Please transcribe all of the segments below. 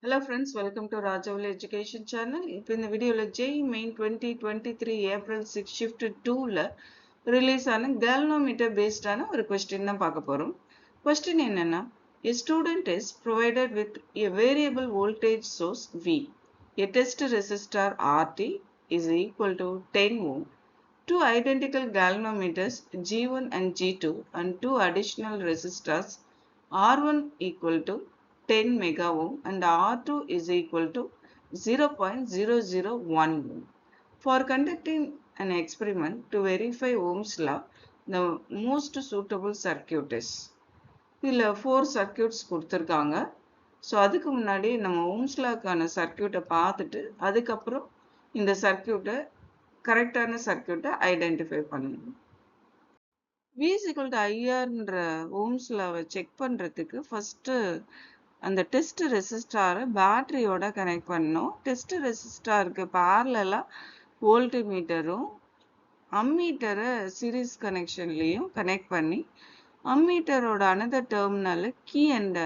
Hello friends, welcome to Rajavali Education Channel. இப்போ இந்த வீடியோல JEE Main 2023 April 6 Shift 2ல release ஆன galvanometer based ஆன ஒரு question தான் பார்க்க போறோம். Question என்னன்னா, a student is provided with a variable voltage source V. A test resistor RT is equal to 10 ohm. Two identical galvanometers G1 and G2 and two additional resistors R1 equal to 10 mega ohm and R2 is equal to 0.001 ohm. For conducting an experiment to verify Ohm's law, the most suitable circuit is. இதில் 4 circuits கொடுத்துருக்காங்க. So அதுக்கு முன்னாடி நம்ம Ohm's lawக்கான சர்க்கியூட்டை பார்த்துட்டு அதுக்கப்புறம் இந்த சர்க்கியூட்டை கரெக்டான சர்க்கியூட்டை ஐடென்டிஃபை பண்ணணும். V is equal to IRன்ற Ohm's lawவை செக் பண்ணுறதுக்கு ஃபஸ்ட்டு அந்த டெஸ்ட் ரெசிஸ்டாரை பேட்டரியோட கனெக்ட் பண்ணணும். டெஸ்ட் ரெசிஸ்டாருக்கு பேரலாக வோல்ட்மீட்டரும் அம்மீட்டரை சீரீஸ் கனெக்ஷன்லேயும் கனெக்ட் பண்ணி அம்மீட்டரோட another terminal key and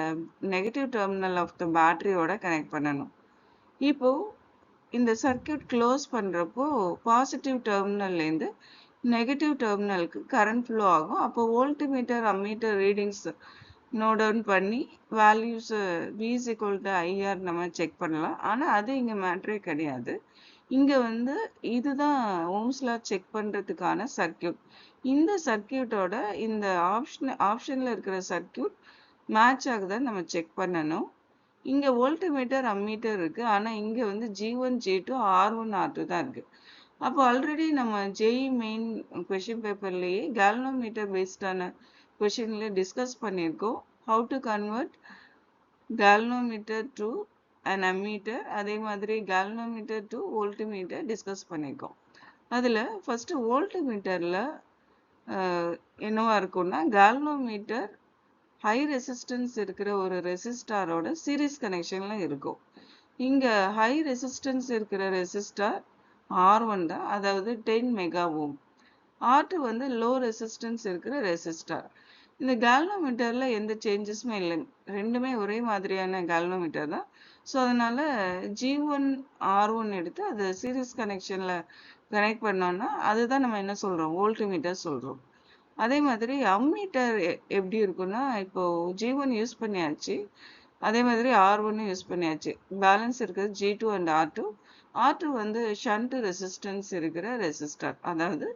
negative terminal of the பேட்டரியோட கனெக்ட் பண்ணணும். இப்போது இந்த சர்க்கியூட் க்ளோஸ் பண்ணுறப்போ பாசிட்டிவ் டெர்மினல்லேருந்து நெகட்டிவ் டெர்மினலுக்கு கரண்ட் ஃப்ளோ ஆகும். அப்போ voltmeter ammeter readings note down பண்ணி values V is equal to IR நம்ம செக் பண்ணலாம். ஆனால் அது இங்கே மேட்ரே கிடையாது. இங்கே இதுதான் Ohm's law செக் பண்ணுறதுக்கான சர்க்கியூட். இந்த சர்க்கியூட்டோட இந்த ஆப்ஷனில் இருக்கிற சர்க்கியூட் மேட்ச் ஆகுதான்னு நம்ம செக் பண்ணணும். இங்கே வோல்ட்மீட்டர் அம்மீட்டர் இருக்குது. ஆனால் இங்கே G1 G2 R1 R2 தான் இருக்குது. அப்போ ஆல்ரெடி நம்ம JEE மெயின் கொஷின் பேப்பர்லேயே galvanometer பேஸ்டான கொஷின்ல டிஸ்கஸ் பண்ணியிருக்கோம். how to convert galvanometer to an ammeter, அதே மாதிரி galvanometer to voltmeter டிஸ்கஸ் பண்ணியிருக்கோம். அதில் ஃபஸ்ட்டு வோல்ட்மீட்டரில் என்னவா இருக்கும்னா galvanometer ஹை ரெசிஸ்டன்ஸ் இருக்கிற ஒரு ரெசிஸ்டாரோட சீரீஸ் கனெக்ஷனில் இருக்கும். இங்கே ஹை ரெசிஸ்டன்ஸ் இருக்கிற ரெசிஸ்டார் R1 தான், அதாவது 10 mega ohm. R2 low resistance இருக்கிற ரெசிஸ்டார். இந்த galvanometerல எந்த சேஞ்சஸுமே இல்லை, ரெண்டுமே ஒரே மாதிரியான galvanometer தான். ஸோ அதனால் G1 R1 எடுத்து அது சீரீஸ் கனெக்ஷனில் கனெக்ட் பண்ணோன்னா அதுதான் நம்ம என்ன சொல்கிறோம், வோல்ட்மீட்டர் சொல்கிறோம். அதே மாதிரி அம்மீட்டர் எப்படி இருக்குன்னா, இப்போது G1 யூஸ் பண்ணியாச்சு, அதே மாதிரி R1 யூஸ் பண்ணியாச்சு. பேலன்ஸ் இருக்கிறது G2 and R2. R2 shunt resistance இருக்கிற ரெசிஸ்டார், அதாவது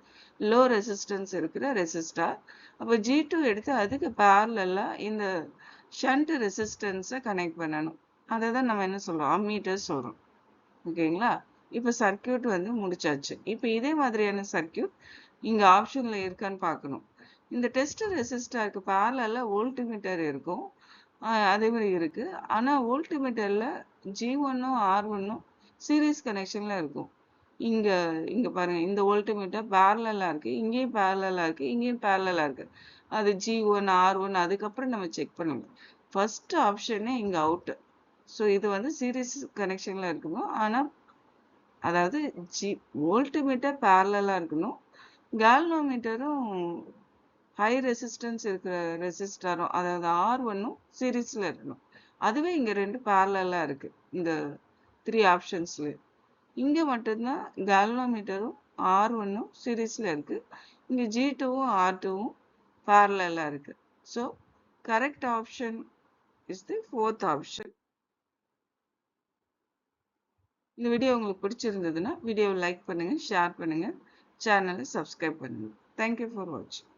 லோ ரெசிஸ்டன்ஸ் இருக்கிற ரெசிஸ்டார். அப்போ G2 எடுத்து அதுக்கு பேரலாக இந்த ஷண்ட் ரெசிஸ்டன்ஸை கனெக்ட் பண்ணணும். அதை தான் நம்ம என்ன சொல்கிறோம், அம்மீட்டர் சொல்கிறோம். ஓகேங்களா? இப்போ சர்க்கியூட் முடிச்சாச்சு. இப்போ இதே மாதிரியான சர்க்கியூட் இங்கே ஆப்ஷனில் இருக்கான்னு பார்க்கணும். இந்த டெஸ்ட் ரெசிஸ்டாருக்கு பேரலாக வோல்ட்மீட்டர் இருக்கும், அதே மாதிரி இருக்குது. ஆனால் வோல்ட்மீட்டரில் G1ம் R1ம் சீரீஸ் கனெக்ஷனில் இருக்கும். இங்கே பாருங்கள், இந்த வோல்ட்மீட்டர் பேரலாக இருக்குது, இங்கேயும் பேரலாக இருக்குது, இங்கேயும் பேரலாக இருக்குது. அது G1 R1 அதுக்கப்புறம் நம்ம செக் பண்ணணும். ஃபஸ்ட்டு ஆப்ஷனே இங்கே அவுட்டு. ஸோ இது சீரீஸ் கனெக்ஷனில் இருக்கணும். ஆனால் அதாவது வோல்ட்மீட்டர் பேரலாக இருக்கணும், galvanometerம் ஹை ரெசிஸ்டன்ஸ் இருக்கிற ரெசிஸ்டாரும் அதாவது R1ம் சீரீஸில் இருக்கணும். அதுவே இங்கே ரெண்டு பேரலாக இருக்குது இந்த 3 ஆப்ஷன்ஸில். இங்கே மட்டும்தான் galvanometerம் R1ம் சீரீஸில் இருக்குது, இங்கே G2வும் R2வும் பேரலாக இருக்குது. So correct option is the 4th option. இந்த வீடியோ உங்களுக்கு பிடிச்சிருந்ததுன்னா வீடியோவை லைக் பண்ணுங்கள், ஷேர் பண்ணுங்கள், சேனலை சப்ஸ்கிரைப் பண்ணுங்கள். தேங்க்யூ ஃபார் வாட்சிங்.